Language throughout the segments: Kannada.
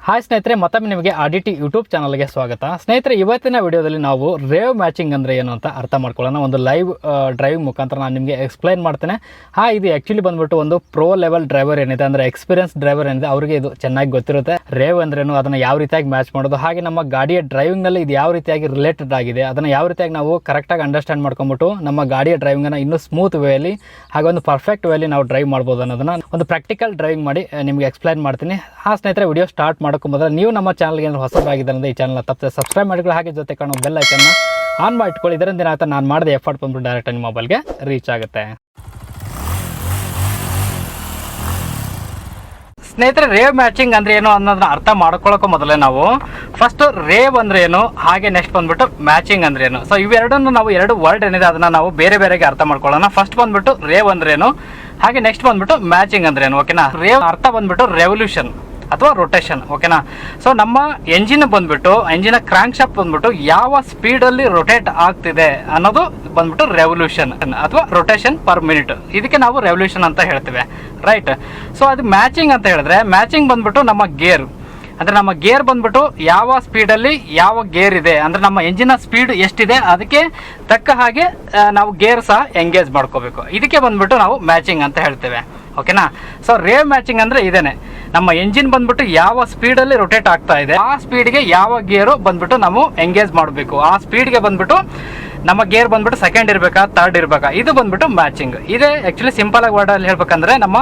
ಹಾಯ್ ಸ್ನೇಹಿತರೆ, ಮತ್ತೊಮ್ಮೆ ನಿಮಗೆ ಆಡಿಟಿ ಯೂಟ್ಯೂಬ್ ಚಾನಲ್ಗೆ ಸ್ವಾಗತ. ಸ್ನೇಹಿತರೆ, ಇವತ್ತಿನ ವಿಡಿಯೋದಲ್ಲಿ ನಾವು ರೇವ್ ಮ್ಯಾಚಿಂಗ್ ಅಂದರೆ ಏನು ಅಂತ ಅರ್ಥ ಮಾಡ್ಕೊಳ್ಳೋಣ. ಒಂದು ಲೈವ್ ಡ್ರೈವಿಂಗ್ ಮುಖಾಂತರ ನಾನು ನಿಮಗೆ ಎಕ್ಸ್ಪ್ಲೈನ್ ಮಾಡ್ತೇನೆ. ಇದು ಆ್ಯಕ್ಚುಲಿ ಬಂದ್ಬಿಟ್ಟು ಒಂದು ಪ್ರೋ ಲೆವೆಲ್ ಡ್ರೈವರ್ ಏನಿದೆ, ಅಂದರೆ ಎಕ್ಸ್ಪೀರಿಯನ್ಸ್ ಡ್ರೈವರ್ ಏನಿದೆ, ಅವರಿಗೆ ಇದು ಚೆನ್ನಾಗಿ ಗೊತ್ತಿರುತ್ತೆ. ರೇವ್ ಅಂದ್ರೇನು, ಅದನ್ನು ಯಾವ ರೀತಿಯಾಗಿ ಮ್ಯಾಚ್ ಮಾಡೋದು, ಹಾಗೆ ನಮ್ಮ ಗಾಡಿಯ ಡ್ರೈವಿಂಗ್ನಲ್ಲಿ ಇದು ಯಾವ ರೀತಿಯಾಗಿ ರಿಲೇಟೆಡ್ ಆಗಿದೆ, ಅದನ್ನು ಯಾವ ರೀತಿಯಾಗಿ ನಾವು ಕರೆಕ್ಟಾಗಿ ಅಂಡರ್ಸ್ಟ್ಯಾಂಡ್ ಮಾಡ್ಕೊಂಬಿಟ್ಟು ನಮ್ಮ ಗಾಡಿಯ ಡ್ರೈವಿಂಗನ್ನು ಇನ್ನೂ ಸ್ಮೂತ್ ವೇಯಲ್ಲಿ ಹಾಗೆ ಒಂದು ಪರ್ಫೆಕ್ಟ್ ವೇಲಿ ನಾವು ಡ್ರೈವ್ ಮಾಡ್ಬೋದು ಅನ್ನೋದನ್ನು ಒಂದು ಪ್ರಾಕ್ಟಿಕಲ್ ಡ್ರೈವಿಂಗ್ ಮಾಡಿ ನಿಮಗೆ ಎಕ್ಸ್ಪ್ಲೈನ್ ಮಾಡ್ತೀನಿ. ಸ್ನೇಹಿತರೆ, ವಿಡಿಯೋ ಸ್ಟಾರ್ಟ್ ಮೊದಲು ನೀವು ನಮ್ಮ ಚಾನಲ್ಗೆ ಏನಾದರೂ ಹೊಸದಾಗಿದ್ದರೆ ಅಂದರೆ ಈ ಚಾನಲ್ನ ತಪ್ಪದೆ ಸಬ್ಸ್ಕ್ರೈಬ್ ಮಾಡಿಕೊಳ್ಳಿ, ಹಾಗೆ ಜೊತೆ ಕಾಣೋ ಬೆಲ್ ಐಕನ್ನ ಆನ್ ಮಾಡಿಟ್ಕೊಳ್ಳಿ. ಇದರಿಂದ ಏನಾಗುತ್ತೆ, ನಾನು ಮಾಡಿದ ಎಫರ್ಟ್ ಬಂದ್ಬಿಟ್ಟು ಡೈರೆಕ್ಟ್ ನಿಮ್ಮ ಮೊಬೈಲ್ಗೆ ರೀಚ್ ಆಗುತ್ತೆ. ಸ್ನೇಹಿತರೆ, ರೇವ್ ಮ್ಯಾಚಿಂಗ್ ಅಂದರೆ ಏನು ಅನ್ನೋದನ್ನ ಅರ್ಥ ಮಾಡ್ಕೊಳ್ಳೋಕೆ ಮೊದಲೇ ನಾವು ಫಸ್ಟ್ ರೇವ್ ಅಂದ್ರೆ ಏನು, ಹಾಗೆ ನೆಕ್ಸ್ಟ್ ಬಂದ್ಬಿಟ್ಟು ಮ್ಯಾಚಿಂಗ್ ಅಂದ್ರೆ ಏನು. ಸೊ ಇವೆರಡನ್ನು ನಾವು ಎರಡು ವರ್ಡ್ ಏನಿದೆ ಅದನ್ನು ನಾವು ಬೇರೆ ಬೇರೆಗೆ ಅರ್ಥ ಮಾಡ್ಕೊಳ್ಳೋಣ. ಫಸ್ಟ್ ಬಂದ್ಬಿಟ್ಟು ರೇವ್ ಅಂದ್ರೆ ಏನು, ಹಾಗೆ ನೆಕ್ಸ್ಟ್ ಬಂದ್ಬಿಟ್ಟು ಮ್ಯಾಚಿಂಗ್ ಅಂದ್ರೆ ಏನು. ಓಕೆನಾ. ರೇವ್ ಅರ್ಥ ಬಂದ್ಬಿಟ್ಟು ರೆವಲ್ಯೂಷನ್ ಅಥವಾ ರೊಟೇಷನ್. ಓಕೆನಾ. ಸೊ ನಮ್ಮ ಎಂಜಿನ್ ಬಂದ್ಬಿಟ್ಟು, ಎಂಜಿನ ಕ್ರಾಂಕ್ ಶಾಫ್ಟ್ ಬಂದ್ಬಿಟ್ಟು ಯಾವ ಸ್ಪೀಡಲ್ಲಿ ರೊಟೇಟ್ ಆಗ್ತಿದೆ ಅನ್ನೋದು ಬಂದ್ಬಿಟ್ಟು ರೆವಲ್ಯೂಷನ್ ಅಥವಾ ರೊಟೇಷನ್ ಪರ್ ಮಿನಿಟ್. ಇದಕ್ಕೆ ನಾವು ರೆವಲ್ಯೂಷನ್ ಅಂತ ಹೇಳ್ತೀವಿ, ರೈಟ್. ಸೊ ಅದು ಮ್ಯಾಚಿಂಗ್ ಅಂತ ಹೇಳಿದ್ರೆ, ಮ್ಯಾಚಿಂಗ್ ಬಂದ್ಬಿಟ್ಟು ನಮ್ಮ ಗೇರ್, ಅಂದರೆ ನಮ್ಮ ಗೇರ್ ಬಂದ್ಬಿಟ್ಟು ಯಾವ ಸ್ಪೀಡಲ್ಲಿ ಯಾವ ಗೇರ್ ಇದೆ, ಅಂದರೆ ನಮ್ಮ ಎಂಜಿನ ಸ್ಪೀಡ್ ಎಷ್ಟಿದೆ ಅದಕ್ಕೆ ತಕ್ಕ ಹಾಗೆ ನಾವು ಗೇರ್ ಸಹ ಎಂಗೇಜ್ ಮಾಡ್ಕೋಬೇಕು. ಇದಕ್ಕೆ ಬಂದ್ಬಿಟ್ಟು ನಾವು ಮ್ಯಾಚಿಂಗ್ ಅಂತ ಹೇಳ್ತೇವೆ. ಓಕೆನಾ. ಸೊ ರೇವ್ ಮ್ಯಾಚಿಂಗ್ ಅಂದರೆ ಇದೇನೆ, ನಮ್ಮ ಎಂಜಿನ್ ಬಂದ್ಬಿಟ್ಟು ಯಾವ ಸ್ಪೀಡಲ್ಲಿ ರೊಟೇಟ್ ಆಗ್ತಾ ಇದೆ ಆ ಸ್ಪೀಡ್ಗೆ ಯಾವ ಗೇರು ಬಂದ್ಬಿಟ್ಟು ನಾವು ಎಂಗೇಜ್ ಮಾಡಬೇಕು. ಆ ಸ್ಪೀಡ್ಗೆ ಬಂದ್ಬಿಟ್ಟು ನಮ್ಮ ಗೇರ್ ಬಂದ್ಬಿಟ್ಟು ಸೆಕೆಂಡ್ ಇರಬೇಕಾ, ಥರ್ಡ್ ಇರಬೇಕಾ, ಇದು ಬಂದ್ಬಿಟ್ಟು ಮ್ಯಾಚಿಂಗ್. ಇದೇ ಆ್ಯಕ್ಚುಲಿ ಸಿಂಪಲ್ ಆಗಿ ವರ್ಡಲ್ಲಿ ಹೇಳ್ಬೇಕಂದ್ರೆ, ನಮ್ಮ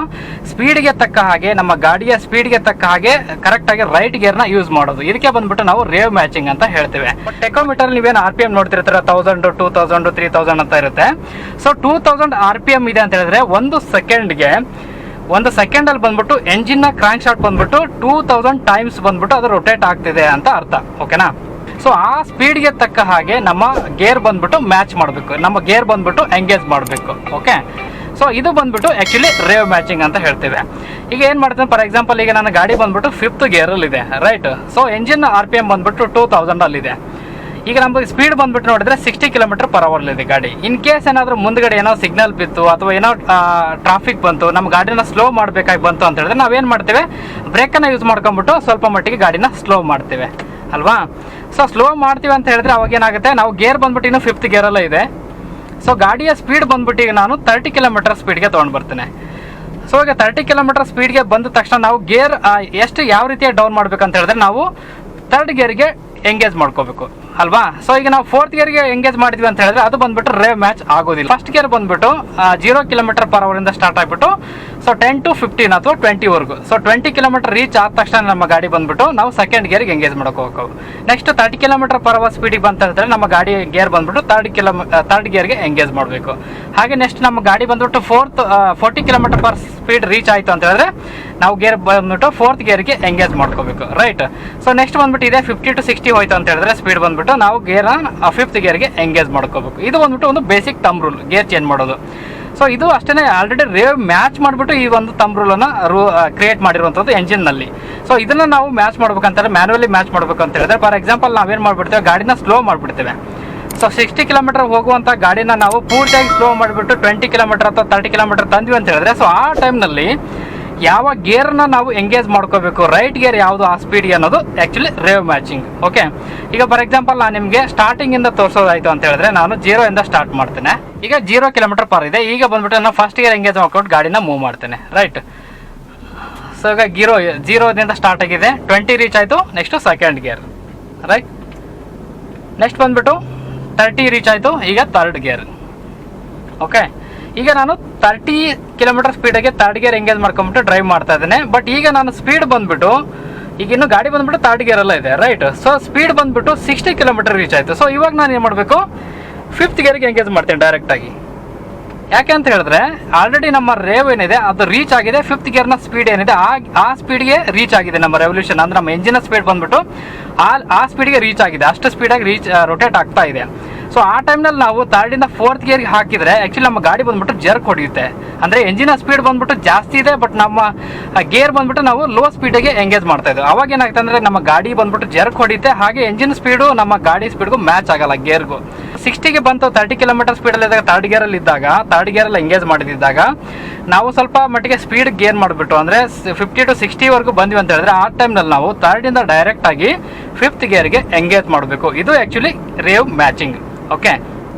ಸ್ಪೀಡ್ಗೆ ತಕ್ಕ ಹಾಗೆ, ನಮ್ಮ ಗಾಡಿಯ ಸ್ಪೀಡ್ಗೆ ತಕ್ಕ ಹಾಗೆ ಕರೆಕ್ಟಾಗಿ ರೈಟ್ ಗೇರ್ನ ಯೂಸ್ ಮಾಡೋದು. ಇದಕ್ಕೆ ಬಂದ್ಬಿಟ್ಟು ನಾವು ರೇವ್ ಮ್ಯಾಚಿಂಗ್ ಅಂತ ಹೇಳ್ತೇವೆ. ಟೆಕೋಮೀಟರ್ ನೀವೇನು RPM ನೋಡ್ತಿರ್ತೀರ, 1000, 2000, 3000 ಅಂತ ಇರುತ್ತೆ. ಸೊ 2000 RPM ಇದೆ ಅಂತ ಹೇಳಿದ್ರೆ ಒಂದು ಸೆಕೆಂಡಲ್ಲಿ ಬಂದ್ಬಿಟ್ಟು ಎಂಜಿನ್ನ ಕ್ರಾಂಕ್ ಶಾಫ್ಟ್ ಬಂದ್ಬಿಟ್ಟು 2000 ಟೈಮ್ಸ್ ಬಂದ್ಬಿಟ್ಟು ಅದು ರೊಟೇಟ್ ಆಗ್ತಿದೆ ಅಂತ ಅರ್ಥ. ಓಕೆನಾ. ಸೊ ಆ ಸ್ಪೀಡ್ಗೆ ತಕ್ಕ ಹಾಗೆ ನಮ್ಮ ಗೇರ್ ಬಂದ್ಬಿಟ್ಟು ಮ್ಯಾಚ್ ಮಾಡಬೇಕು, ನಮ್ಮ ಗೇರ್ ಬಂದ್ಬಿಟ್ಟು ಎಂಗೇಜ್ ಮಾಡಬೇಕು. ಓಕೆ. ಸೊ ಇದು ಬಂದ್ಬಿಟ್ಟು ಆ್ಯಕ್ಚುಲಿ ರೇವ್ ಮ್ಯಾಚಿಂಗ್ ಅಂತ ಹೇಳ್ತೇವೆ. ಈಗ ಏನು ಮಾಡ್ತೀನಿ, ಫಾರ್ ಎಕ್ಸಾಂಪಲ್ ಈಗ ನನ್ನ ಗಾಡಿ ಬಂದ್ಬಿಟ್ಟು 5th ಗೇರಲ್ಲಿದೆ, ರೈಟ್. ಸೊ ಎಂಜಿನ್ RPM ಬಂದ್ಬಿಟ್ಟು 2000 ಈಗ ನಮ್ದು ಸ್ಪೀಡ್ ಬಂದ್ಬಿಟ್ಟು ನೋಡಿದ್ರೆ 60 km/h ಇದೆ ಗಾಡಿ. ಇನ್ ಕೇಸ್ ಏನಾದರೂ ಮುಂದ್ಗಡೆ ಏನೋ ಸಿಗ್ನಲ್ ಬಿತ್ತು ಅಥವಾ ಏನೋ ಟ್ರಾಫಿಕ್ ಬಂತು, ನಮ್ಮ ಗಾಡಿನ ಸ್ಲೋ ಮಾಡಬೇಕಾಗಿ ಬಂತು ಅಂತ ಹೇಳಿದ್ರೆ ನಾವೇನು ಮಾಡ್ತೇವೆ, ಬ್ರೇಕನ್ನು ಯೂಸ್ ಮಾಡ್ಕೊಂಡ್ಬಿಟ್ಟು ಸ್ವಲ್ಪ ಮಟ್ಟಿಗೆ ಗಾಡಿನ ಸ್ಲೋ ಮಾಡ್ತೇವೆ ಅಲ್ವಾ. ಸೊ ಸ್ಲೋ ಮಾಡ್ತೀವಿ ಅಂತ ಹೇಳಿದ್ರೆ ಅವಾಗ ಏನಾಗುತ್ತೆ, ನಾವು ಗೇರ್ ಬಂದ್ಬಿಟ್ಟು ಇನ್ನು 5th ಗೇರಲ್ಲೇ ಇದೆ. ಸೊ ಗಾಡಿಯ ಸ್ಪೀಡ್ ಬಂದ್ಬಿಟ್ಟು ಈಗ ನಾನು 30 km ಸ್ಪೀಡ್ಗೆ ತೊಗೊಂಡು ಬರ್ತೇನೆ. ಸೊ ಈಗ 30 km ಸ್ಪೀಡ್ಗೆ ಬಂದ ತಕ್ಷಣ ನಾವು ಗೇರ್ ಯಾವ ರೀತಿಯಾಗಿ ಡೌನ್ ಮಾಡ್ಬೇಕಂತ ಹೇಳಿದ್ರೆ, ನಾವು 3rd ಗೇರ್ಗೆ ಎಂಗೇಜ್ ಮಾಡ್ಕೋಬೇಕು ಅಲ್ವಾ. ಸೊ ಈಗ ನಾವು 4th ಗೇರ್ಗೆ ಎಂಗೇಜ್ ಮಾಡಿದ್ವಿ ಅಂತ ಹೇಳಿದ್ರೆ ಅದು ಬಂದ್ಬಿಟ್ಟು ರೇವ್ ಮ್ಯಾಚ್ ಆಗೋದಿಲ್ಲ. ಫಸ್ಟ್ ಗೇರ್ ಬಂದ್ಬಿಟ್ಟು 0 km/h ಸ್ಟಾರ್ಟ್ ಆಗಿಬಿಟ್ಟು ಸೊ 10 to 15 ಅಥವಾ 20ವರೆಗೂ. ಸೊ 20 km ರೀಚ್ ಆದ ತಕ್ಷಣ ನಮ್ಮ ಗಾಡಿ ಬಂದ್ಬಿಟ್ಟು ನಾವು ಸೆಕೆಂಡ್ ಗೇರ್ಗೆ ಎಂಗೇಜ್ ಮಾಡ್ಕೋಬೇಕು. ನೆಕ್ಸ್ಟ್ 30 km/h ಸ್ಪೀಡಿಗೆ ಬಂತ ಹೇಳಿದ್ರೆ ನಮ್ಮ ಗಾಡಿ ಗೇರ್ ಬಂದ್ಬಿಟ್ಟು 3rd ಗೇರ್ಗೆ ಎಂಗೇಜ್ ಮಾಡಬೇಕು. ಹಾಗೆ ನೆಕ್ಸ್ಟ್ ನಮ್ಮ ಗಾಡಿ ಬಂದ್ಬಿಟ್ಟು 40 km/h ಸ್ಪೀಡ್ ರೀಚ್ ಆಯಿತು ಅಂತ ಹೇಳಿದ್ರೆ ನಾವು ಗೇರ್ ಬಂದ್ಬಿಟ್ಟು 4th ಗೇರ್ಗೆ ಎಂಗೇಜ್ ಮಾಡ್ಕೋಬೇಕು, ರೈಟ್. ಸೊ ನೆಕ್ಸ್ಟ್ ಬಂದ್ಬಿಟ್ಟು ಇದೆ 50 to 60 ಹೋಯ್ತು ಅಂತ ಹೇಳಿದ್ರೆ ಸ್ಪೀಡ್ ಬಂದ್ಬಿಟ್ಟು ನಾವು ಗೇರ್ನ 5th ಗೇರ್ಗೆ ಎಂಗೇಜ್ ಮಾಡ್ಕೋಬೇಕು. ಇದು ಬಂದ್ಬಿಟ್ಟು ಒಂದು ಬೇಸಿಕ್ ತಮ್ ರೂಲ್, ಗೇರ್ ಚೇಂಜ್ ಮಾಡೋದು. ಸೊ ಇದು ಅಷ್ಟೇ, ಆಲ್ರೆಡಿ ರೇವ್ ಮ್ಯಾಚ್ ಮಾಡಿಬಿಟ್ಟು ಈ ಒಂದು ತಮ್ ರೂಲನ್ನು ಕ್ರಿಯೇಟ್ ಮಾಡಿರುವಂಥದ್ದು ಎಂಜಿನ್ನಲ್ಲಿ. ಸೊ ಇದನ್ನು ನಾವು ಮ್ಯಾಚ್ ಮಾಡ್ಬೇಕಂತಂದ್ರೆ, ಮ್ಯಾನ್ಯುವಲಿ ಮ್ಯಾಚ್ ಮಾಡ್ಬೇಕು ಅಂತ ಹೇಳಿದ್ರೆ, ಫಾರ್ ಎಕ್ಸಾಂಪಲ್ ನಾವೇನು ಮಾಡ್ಬಿಡ್ತೇವೆ, ಗಾಡಿನ ಸ್ಲೋ ಮಾಡಿಬಿಡ್ತೇವೆ. ಸೊ 60 km ಹೋಗುವಂಥ ಗಾಡಿನ ನಾವು ಪೂರ್ತಿಯಾಗಿ ಸ್ಲೋ ಮಾಡಿಬಿಟ್ಟು 20 km ಅಥವಾ 30 km ತಂದ್ವಿ ಅಂತ ಹೇಳಿದ್ರೆ, ಸೊ ಆ ಟೈಮ್ನಲ್ಲಿ ಯಾವ ಗೇರ್ನ ನಾವು ಎಂಗೇಜ್ ಮಾಡ್ಕೋಬೇಕು, ರೈಟ್ ಗೇರ್ ಯಾವುದು ಆ ಸ್ಪೀಡ್ಗೆ ಅನ್ನೋದು ಆ್ಯಕ್ಚುಲಿ ರೇವ್ ಮ್ಯಾಚಿಂಗ್. ಓಕೆ. ಈಗ ಫಾರ್ ಎಕ್ಸಾಂಪಲ್ ನಾನು ನಿಮಗೆ ಸ್ಟಾರ್ಟಿಂಗಿಂದ ತೋರಿಸೋದಾಯಿತು ಅಂತ ಹೇಳಿದ್ರೆ, ನಾನು 0 ಇಂದ ಸ್ಟಾರ್ಟ್ ಮಾಡ್ತೇನೆ. ಈಗ 0 km/h ಇದೆ. ಈಗ ಬಂದ್ಬಿಟ್ಟು ನಾನು ಫಸ್ಟ್ ಗೇರ್ ಎಂಗೇಜ್ ಮಾಡ್ಕೊಂಡು ಗಾಡಿನ ಮೂವ್ ಮಾಡ್ತೇನೆ, ರೈಟ್. ಸೊ ಈಗ 0ದಿಂದ ಸ್ಟಾರ್ಟ್ ಆಗಿದೆ, 20 ರೀಚ್ ಆಯಿತು. Next second gear, right. Next ಬಂದ್ಬಿಟ್ಟು 30 ರೀಚ್ ಆಯಿತು, ಈಗ 3rd ಗೇರ್. ಓಕೆ. ಈಗ ನಾನು 30 km ಸ್ಪೀಡಿಗೆ 3rd ಗೇರ್ ಎಂಗೇಜ್ ಮಾಡ್ಕೊಂಬಿಟ್ಟು ಡ್ರೈವ್ ಮಾಡ್ತಾ ಇದ್ದೇನೆ. ಬಟ್ ಈಗ ನಾನು ಸ್ಪೀಡ್ ಬಂದ್ಬಿಟ್ಟು, ಈಗ ಇನ್ನು ಗಾಡಿ ಬಂದ್ಬಿಟ್ಟು 3rd ಗೇರಲ್ಲ ಇದೆ, ರೈಟ್. ಸೊ ಸ್ಪೀಡ್ ಬಂದ್ಬಿಟ್ಟು 60 km ರೀಚ್ ಆಯಿತು. ಸೊ ಇವಾಗ ನಾನು ಏನು ಮಾಡಬೇಕು, 5th ಗೇರ್ಗೆ ಎಂಗೇಜ್ ಮಾಡ್ತೇನೆ ಡೈರೆಕ್ಟಾಗಿ. ಯಾಕೆ ಅಂತ ಹೇಳಿದ್ರೆ ಆಲ್ರೆಡಿ ನಮ್ಮ ರೇವ್ ಏನಿದೆ ಅದು ರೀಚ್ ಆಗಿದೆ, 5th ಗೇರ್ನ ಸ್ಪೀಡ್ ಏನಿದೆ ಆ ಸ್ಪೀಡ್ಗೆ ರೀಚ್ ಆಗಿದೆ ನಮ್ಮ ರೆವಲ್ಯೂಷನ್, ಅಂದರೆ ನಮ್ಮ ಎಂಜಿನ ಸ್ಪೀಡ್ ಬಂದ್ಬಿಟ್ಟು ಆ ಸ್ಪೀಡ್ಗೆ ರೀಚ್ ಆಗಿದೆ, ಅಷ್ಟು ಸ್ಪೀಡಾಗಿ ರೊಟೇಟ್ ಆಗ್ತಾ ಇದೆ. ಸೊ ಆ ಟೈಮ್ನಲ್ಲಿ ನಾವು 3rd ಇಂದ 4th ಗೇರ್ಗೆ ಹಾಕಿದರೆ ಆ್ಯಕ್ಚುಲಿ ನಮ್ಮ ಗಾಡಿ ಬಂದ್ಬಿಟ್ಟು ಜರ್ಕ್ ಹೊಡೆಯುತ್ತೆ. ಅಂದರೆ ಎಂಜಿನ ಸ್ಪೀಡ್ ಬಂದ್ಬಿಟ್ಟು ಜಾಸ್ತಿ ಇದೆ, ಬಟ್ ನಮ್ಮ ಗೇರ್ ಬಂದ್ಬಿಟ್ಟು ನಾವು ಲೋ ಸ್ಪೀಡಿಗೆ ಎಂಗೇಜ್ ಮಾಡ್ತಾ ಇದ್ದೀವಿ. ಅವಾಗ ಏನಾಗ್ತದೆ ಅಂದರೆ ನಮ್ಮ ಗಾಡಿ ಬಂದ್ಬಿಟ್ಟು ಜರ್ಕ್ ಹೊಡೆಯುತ್ತೆ, ಹಾಗೆ ಎಂಜಿನ್ ಸ್ಪೀಡು ನಮ್ಮ ಗಾಡಿ ಸ್ಪೀಡ್ಗೂ ಮ್ಯಾಚ್ ಆಗಲ್ಲ ಗೇರ್ಗೂ. 60ಗೆ ಬಂತು 30 ಕಿಲೋಮೀಟರ್ ಸ್ಪೀಡಲ್ಲಿ ಇದ್ದಾಗ ಥರ್ಡ್ ಗೇರಲ್ಲಿ ಎಂಗೇಜ್ ಮಾಡಿದ್ದಾಗ ನಾವು ಸ್ವಲ್ಪ ಮಟ್ಟಿಗೆ ಸ್ಪೀಡ್ ಗೇನ್ ಮಾಡಿಬಿಟ್ಟು ಅಂದರೆ 50 to 60ವರೆಗೂ ಬಂದ್ವಿ ಅಂತ ಹೇಳಿದ್ರೆ ಆ ಟೈಮ್ನಲ್ಲಿ ನಾವು ಥರ್ಡಿಂದ ಡೈರೆಕ್ಟಾಗಿ 5th ಗೇರ್ಗೆ ಎಂಗೇಜ್ ಮಾಡಬೇಕು. ಇದು ಆ್ಯಕ್ಚುಲಿ ರೇವ್ ಮ್ಯಾಚಿಂಗ್. ಓಕೆ,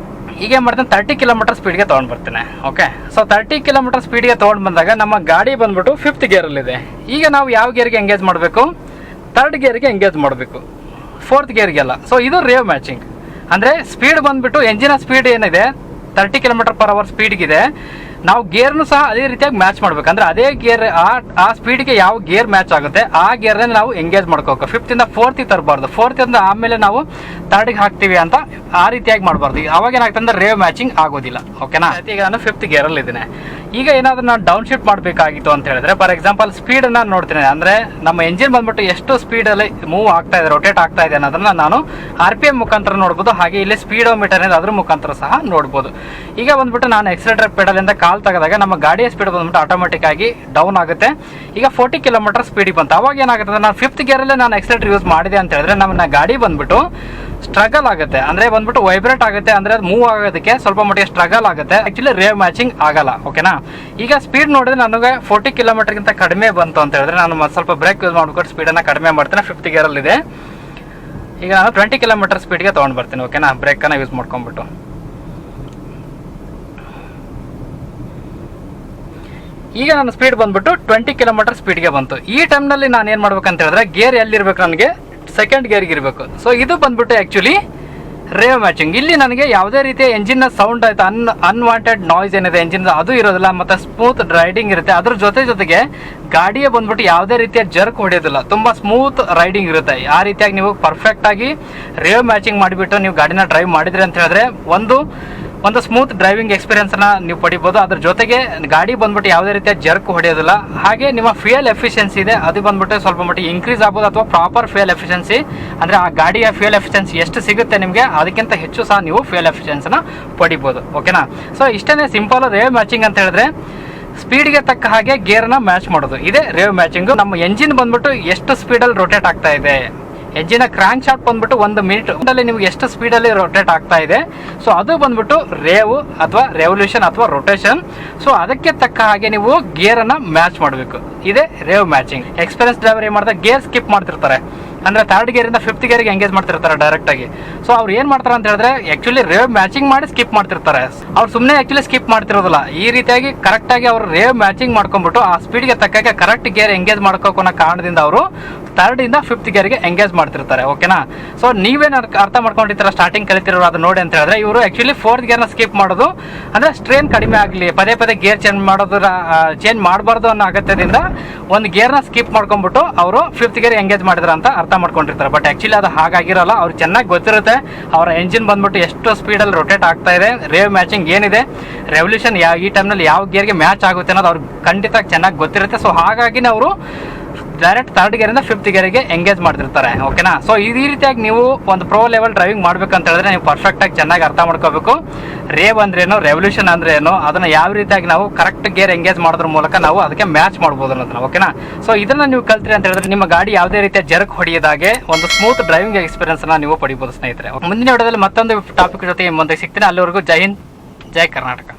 ಈಗ ಮಾಡ್ತೀನಿ 30 ಕಿಲೋಮೀಟರ್ ಸ್ಪೀಡ್ಗೆ ತೊಗೊಂಡು ಬರ್ತೀನಿ. ಓಕೆ, ಸೊ 30 ಕಿಲೋಮೀಟರ್ ಸ್ಪೀಡ್ಗೆ ತೊಗೊಂಡು ಬಂದಾಗ ನಮ್ಮ ಗಾಡಿ ಬಂದ್ಬಿಟ್ಟು 5th ಗೇರಲ್ಲಿದೆ. ಈಗ ನಾವು ಯಾವ ಗೇರ್ಗೆ ಎಂಗೇಜ್ ಮಾಡಬೇಕು? 3rd ಗೇರ್ಗೆ ಎಂಗೇಜ್ ಮಾಡಬೇಕು, 4th ಗೇರ್ಗೆಲ್ಲ. ಸೊ ಇದು ರೇವ್ ಮ್ಯಾಚಿಂಗ್. ಅಂದರೆ ಸ್ಪೀಡ್ ಬಂದ್ಬಿಟ್ಟು ಎಂಜಿನ ಸ್ಪೀಡ್ ಏನಿದೆ 30 km/h ಸ್ಪೀಡ್ಗಿದೆ, ನಾವು ಗೇರ್ನು ಸಹ ಅದೇ ರೀತಿಯಾಗಿ ಮ್ಯಾಚ್ ಮಾಡ್ಬೇಕು. ಅಂದರೆ ಅದೇ ಗೇರ್ ಆ ಸ್ಪೀಡ್ಗೆ ಯಾವ ಗೇರ್ ಮ್ಯಾಚ್ ಆಗುತ್ತೆ ಆ ಗೇರ್ನಲ್ಲಿ ನಾವು ಎಂಗೇಜ್ ಮಾಡ್ಕೋಬೇಕು. 5th-ಇಂದ 4th ತರಬಾರ್ದು, 4th ಆಮೇಲೆ ನಾವು 3rd ಹಾಕ್ತೀವಿ ಅಂತ ಆ ರೀತಿಯಾಗಿ ಮಾಡಬಾರ್ದು. ಅವಾಗ ಏನಾಗ್ತದೆ ಅಂದರೆ ರೇವ್ ಮ್ಯಾಚಿಂಗ್ ಆಗೋದಿಲ್ಲ. ಓಕೆನಾ? ಈಗ ನಾನು 5th ಗೇರಲ್ಲಿ ಇದ್ದೀನಿ. ಈಗ ಏನಾದರೂ ನಾನು ಡೌನ್ ಶಿಫ್ಟ್ ಮಾಡಬೇಕಾಗಿತ್ತು ಅಂತ ಹೇಳಿದ್ರೆ, ಫಾರ್ ಎಕ್ಸಾಂಪಲ್ ಸ್ಪೀಡನ್ನು ನೋಡ್ತೀನಿ. ಅಂದರೆ ನಮ್ಮ ಎಂಜಿನ್ ಬಂದ್ಬಿಟ್ಟು ಎಷ್ಟು ಸ್ಪೀಡಲ್ಲಿ ಮೂವ್ ಆಗ್ತಾ ಇದೆ, ರೊಟೇಟ್ ಆಗ್ತಾ ಇದೆ ಅನ್ನೋದನ್ನ ನಾನು RPM ಮುಖಾಂತರ ನೋಡ್ಬೋದು. ಹಾಗೆ ಇಲ್ಲಿ ಸ್ಪೀಡೋಮೀಟರ್ ಇದೆ, ಅದ್ರ ಮುಖಾಂತರ ಸಹ ನೋಡ್ಬೋದು. ಈಗ ಬಂದ್ಬಿಟ್ಟು ನಾನು ಎಕ್ಸಲೇಟರ್ ಪೆಡಲಿಂದ ಕಾಲ್ ತೆಗೆದಾಗ ನಮ್ಮ ಗಾಡಿಯ ಸ್ಪೀಡ್ ಬಂದ್ಬಿಟ್ಟು ಆಟೋಮೆಟಿಕ್ ಆಗಿ ಡೌನ್ ಆಗುತ್ತೆ. ಈಗ 40 km ಸ್ಪೀಡಿಗೆ ಬಂತು. ಅವಾಗ ಏನಾಗುತ್ತೆ, ನಾನು 5th ಗೇರಲ್ಲೇ ನಾನು ಎಕ್ಸಲೇಟರ್ ಯೂಸ್ ಮಾಡಿದೆ ಅಂತ ಹೇಳಿದ್ರೆ ನಮ್ಮ ಗಾಡಿ ಬಂದ್ಬಿಟ್ಟು ಸ್ಟ್ರಗಲ್ ಆಗುತ್ತೆ. ಅಂದರೆ ಬಂದ್ಬಿಟ್ಟು ವೈಬ್ರೇಟ್ ಆಗುತ್ತೆ, ಅಂದರೆ ಅದು ಮೂವ್ ಆಗೋದಕ್ಕೆ ಸ್ವಲ್ಪ ಮಟ್ಟಿಗೆ ಸ್ಟ್ರಗಲ್ ಆಗುತ್ತೆ. ಆ್ಯಕ್ಚುಲಿ ರೇವ್ ಮ್ಯಾಚಿಂಗ್ ಆಗಲ್ಲ. ಓಕೆನಾ? ಈಗ ಸ್ಪೀಡ್ ನೋಡಿದ್ರೆ ನನಗೆ 40 km ಕಡಿಮೆ ಬಂತು ಅಂತ ಹೇಳಿದ್ರೆ ನಾನು ಸ್ವಲ್ಪ ಬ್ರೇಕ್ ಯೂಸ್ ಮಾಡ್ಕೊಂಡು ಸ್ಪೀಡನ್ನು ಕಡಿಮೆ ಮಾಡ್ತೇನೆ. 5th ಗೇರಲ್ಲಿದೆ. ಈಗ ನಾನು 20 km ಸ್ಪೀಡ್ಗೆ ತೊಗೊಂಡು ಬರ್ತೀನಿ. ಓಕೆನಾ? ಬ್ರೇಕನ್ನು ಯೂಸ್ ಮಾಡ್ಕೊಂಡ್ಬಿಟ್ಟು ಈಗ ನನ್ನ ಸ್ಪೀಡ್ ಬಂದ್ಬಿಟ್ಟು 20 km ಸ್ಪೀಡ್ಗೆ ಬಂತು. ಈ ಟೈಮ್ನಲ್ಲಿ ನಾನು ಏನು ಮಾಡ್ಬೇಕಂತ ಹೇಳಿದ್ರೆ ಗೇರ್ ಎಲ್ಲಿರ್ಬೇಕು, ನನಗೆ 2nd ಗೇರ್ಗೆ ಇರಬೇಕು. ಸೊ ಇದು ಬಂದ್ಬಿಟ್ಟು ಆ್ಯಕ್ಚುಲಿ ರೇವ್ ಮ್ಯಾಚಿಂಗ್. ಇಲ್ಲಿ ನನಗೆ ಯಾವುದೇ ರೀತಿಯ ಎಂಜಿನ್ನ ಸೌಂಡ್ ಆಯಿತು, ಅನ್ವಾಂಟೆಡ್ ನಾಯ್ಸ್ ಏನಿದೆ ಎಂಜಿನ್ ಅದು ಇರೋದಿಲ್ಲ, ಮತ್ತು ಸ್ಮೂತ್ ರೈಡಿಂಗ್ ಇರುತ್ತೆ. ಅದ್ರ ಜೊತೆಗೆ ಗಾಡಿಯ ಬಂದ್ಬಿಟ್ಟು ಯಾವುದೇ ರೀತಿಯ ಜರ್ಕ್ ಹೊಡೆಯೋದಿಲ್ಲ, ತುಂಬ ಸ್ಮೂತ್ ರೈಡಿಂಗ್ ಇರುತ್ತೆ. ಆ ರೀತಿಯಾಗಿ ನೀವು ಪರ್ಫೆಕ್ಟಾಗಿ ರೇವ್ ಮ್ಯಾಚಿಂಗ್ ಮಾಡಿಬಿಟ್ಟು ನೀವು ಗಾಡಿನ ಡ್ರೈವ್ ಮಾಡಿದ್ರಿ ಅಂತ ಹೇಳಿದ್ರೆ ಒಂದು ಸ್ಮೂತ್ ಡ್ರೈವಿಂಗ್ ಎಕ್ಸ್ಪೀರಿಯನ್ಸನ್ನು ನೀವು ಪಡಿಬೋದು. ಅದ್ರ ಜೊತೆಗೆ ಗಾಡಿ ಬಂದ್ಬಿಟ್ಟು ಯಾವುದೇ ರೀತಿಯ ಜರ್ಕ್ ಹೊಡೆಯೋದಿಲ್ಲ. ಹಾಗೆ ನಿಮ್ಮ ಫ್ಯೂಯಲ್ ಎಫಿಷಿಯನ್ಸಿ ಇದೆ, ಅದು ಬಂದ್ಬಿಟ್ಟು ಸ್ವಲ್ಪ ಮಟ್ಟಿಗೆ ಇನ್ಕ್ರೀಸ್ ಆಗ್ಬೋದು, ಅಥವಾ ಪ್ರಾಪರ್ ಫ್ಯೂಯಲ್ ಎಫಿಷಿಯನ್ಸಿ ಅಂದರೆ ಆ ಗಾಡಿಯ ಫ್ಯೂಯಲ್ ಎಫಿಷಿಯನ್ಸಿ ಎಷ್ಟು ಸಿಗುತ್ತೆ ನಿಮಗೆ ಅದಕ್ಕಿಂತ ಹೆಚ್ಚು ಸಹ ನೀವು ಫ್ಯೂಯಲ್ ಎಫಿಷಿಯನ್ಸಿನ ಪಡಿಬೋದು. ಓಕೆನಾ? ಸೊ ಇಷ್ಟೇ ಸಿಂಪಲ್ ರೇವ್ ಮ್ಯಾಚಿಂಗ್ ಅಂತ ಹೇಳಿದ್ರೆ ಸ್ಪೀಡ್ಗೆ ತಕ್ಕ ಹಾಗೆ ಗೇರ್ನ ಮ್ಯಾಚ್ ಮಾಡೋದು, ಇದೇ ರೇವ್ ಮ್ಯಾಚಿಂಗು. ನಮ್ಮ ಎಂಜಿನ್ ಬಂದ್ಬಿಟ್ಟು ಎಷ್ಟು ಸ್ಪೀಡಲ್ಲಿ ರೊಟೇಟ್ ಆಗ್ತಾ ಇದೆ, ಎಂಜಿನ ಕ್ರಾಂಕ್ ಶಾಫ್ಟ್ ಬಂದ್ಬಿಟ್ಟು 1 ಮಿನಿಟಲ್ಲಿ ನಿಮ್ಗೆ ಎಷ್ಟು ಸ್ಪೀಡಲ್ಲಿ ರೊಟೇಟ್ ಆಗ್ತಾ ಇದೆ, ಸೊ ಅದು ಬಂದ್ಬಿಟ್ಟು ರೇವ್ ಅಥವಾ ರೆವಲ್ಯೂಷನ್ ಅಥವಾ ರೊಟೇಷನ್. ಸೊ ಅದಕ್ಕೆ ತಕ್ಕ ಹಾಗೆ ನೀವು ಗೇರನ್ನು ಮ್ಯಾಚ್ ಮಾಡಬೇಕು, ಇದೇ ರೇವ್ ಮ್ಯಾಚಿಂಗ್. ಎಕ್ಸ್ಪೀರಿಯನ್ಸ್ ಡ್ರೈವರ್ ಏನು ಮಾಡ್ತಾರೆ, ಗೇರ್ ಸ್ಕಿಪ್ ಮಾಡ್ತಿರ್ತಾರೆ. ಅಂದರೆ 3rd ಗೇರಿಂದ 5th ಗೇರ್ಗೆ ಎಂಗೇಜ್ ಮಾಡ್ತಿರ್ತಾರೆ ಡೈರೆಕ್ಟಾಗಿ. ಸೊ ಅವ್ರು ಏನು ಮಾಡ್ತಾರೆ ಅಂತ ಹೇಳಿದ್ರೆ ಆ್ಯಕ್ಚುಲಿ ರೇವ್ ಮ್ಯಾಚಿಂಗ್ ಮಾಡಿ ಸ್ಕಿಪ್ ಮಾಡ್ತಿರ್ತಾರೆ. ಅವ್ರು ಸುಮ್ಮನೆ ಆ್ಯಕ್ಚುಲಿ ಸ್ಕಿಪ್ ಮಾಡ್ತಿರೋದಿಲ್ಲ. ಈ ರೀತಿಯಾಗಿ ಕರೆಕ್ಟಾಗಿ ಅವರು ರೇವ್ ಮ್ಯಾಚಿಂಗ್ ಮಾಡ್ಕೊಂಡ್ಬಿಟ್ಟು ಆ ಸ್ಪೀಡ್ಗೆ ತಕ್ಕಾಗೆ ಕರೆಕ್ಟ್ ಗೇರ್ ಎಂಗೇಜ್ ಮಾಡ್ಕೋಕೋ ಕಾರಣದಿಂದ ಅವರು 3rd-ಇಂದ 5th ಗೇರ್ಗೆ ಎಂಗೇಜ್ ಮಾಡ್ತಿರ್ತಾರೆ. ಓಕೆನಾ? ಸೊ ನೀವೇನು ಅರ್ಥ ಮಾಡ್ಕೊಂಡಿರ್ತಾರ ಸ್ಟಾರ್ಟಿಂಗ್ ಕಲಿತಿರೋರು ಅದು ನೋಡಿ ಅಂತ ಹೇಳಿದ್ರೆ, ಇವರು ಆ್ಯಕ್ಚುಲಿ 4th ಗೇರ್ನ ಸ್ಕಿಪ್ ಮಾಡೋದು ಅಂದರೆ ಸ್ಟ್ರೇನ್ ಕಡಿಮೆ ಆಗಲಿ, ಪದೇ ಗೇರ್ ಚೇಂಜ್ ಮಾಡಬಾರ್ದು ಅನ್ನೋ ಅಗತ್ಯದಿಂದ ಒಂದು ಗೇರ್ನ ಸ್ಕಿಪ್ ಮಾಡ್ಕೊಂಡ್ಬಿಟ್ಟು ಅವರು 5th ಗೇರ್ ಎಂಗೇಜ್ ಮಾಡಿದ್ರು ಅಂತ ಅರ್ಥ ಮಾಡ್ಕೊಂಡಿರ್ತಾರೆ. ಬಟ್ ಆ್ಯಕ್ಚುಲಿ ಅದು ಹಾಗಾಗಿರೋಲ್ಲ. ಅವ್ರು ಚೆನ್ನಾಗಿ ಗೊತ್ತಿರುತ್ತೆ ಅವರ ಎಂಜಿನ್ ಬಂದ್ಬಿಟ್ಟು ಎಷ್ಟು ಸ್ಪೀಡಲ್ಲಿ ರೊಟೇಟ್ ಆಗ್ತಾ ಇದೆ, ರೇವ್ ಮ್ಯಾಚಿಂಗ್ ಏನಿದೆ, ರೆವಲ್ಯೂಷನ್ ಈ ಟೈಮ್ನಲ್ಲಿ ಯಾವ ಗೇರ್ಗೆ ಮ್ಯಾಚ್ ಆಗುತ್ತೆ ಅನ್ನೋದು ಅವ್ರಿಗೆ ಖಂಡಿತ ಚೆನ್ನಾಗಿ ಗೊತ್ತಿರುತ್ತೆ. ಸೊ ಹಾಗಾಗಿ ಅವರು ಡೈರೆಕ್ಟ್ 3rd ಗೇರಿಂದ 5th ಗೇರಿಗೆ ಎಂಗೇಜ್ ಮಾಡ್ತಿರ್ತಾರೆ. ಓಕೆನಾ? ಸೊ ಈ ರೀತಿಯಾಗಿ ನೀವು ಒಂದು ಪ್ರೋ ಲೆವೆಲ್ ಡ್ರೈವಿಂಗ್ ಮಾಡ್ಬೇಕಂತ ಹೇಳಿದ್ರೆ ನೀವು ಪರ್ಫೆಕ್ಟಾಗಿ ಚೆನ್ನಾಗಿ ಅರ್ಥ ಮಾಡ್ಕೋಬೇಕು. ರೇವ್ ಅಂದ್ರೇನು, ರೆವಲ್ಯೂಷನ್ ಅಂದ್ರೆ ಏನು, ಅದನ್ನು ಯಾವ ರೀತಿಯಾಗಿ ನಾವು ಕರೆಕ್ಟ್ ಗೇರ್ ಎಂಗೇಜ್ ಮಾಡೋದ್ರ ಮೂಲಕ ನಾವು ಅದಕ್ಕೆ ಮ್ಯಾಚ್ ಮಾಡ್ಬೋದು ಅನ್ನೋದನ್ನ. ಓಕೆನಾ? ಸೊ ಇದನ್ನು ನೀವು ಕಲ್ತ್ರಿ ಅಂತ ಹೇಳಿದ್ರೆ ನಿಮ್ಮ ಗಾಡಿ ಯಾವುದೇ ರೀತಿಯ ಜರ್ಕ್ ಹೊಡೆಯದಾಗೆ ಒಂದು ಸ್ಮೂತ್ ಡ್ರೈವಿಂಗ್ ಎಕ್ಸ್ಪೀರಿಯನ್ಸ್ನ ನೀವು ಪಡಿಬೋದು ಸ್ನೇಹಿತರೆ. ಮುಂದಿನ ವಿಡಿಯೋದಲ್ಲಿ ಮತ್ತೊಂದು ಟಾಪಿಕ್ ಜೊತೆ ಮುಂದೆ ಸಿಗ್ತೀನಿ. ಅಲ್ಲಿವರೆಗೂ ಜೈ ಹಿಂದ್, ಜೈ ಕರ್ನಾಟಕ.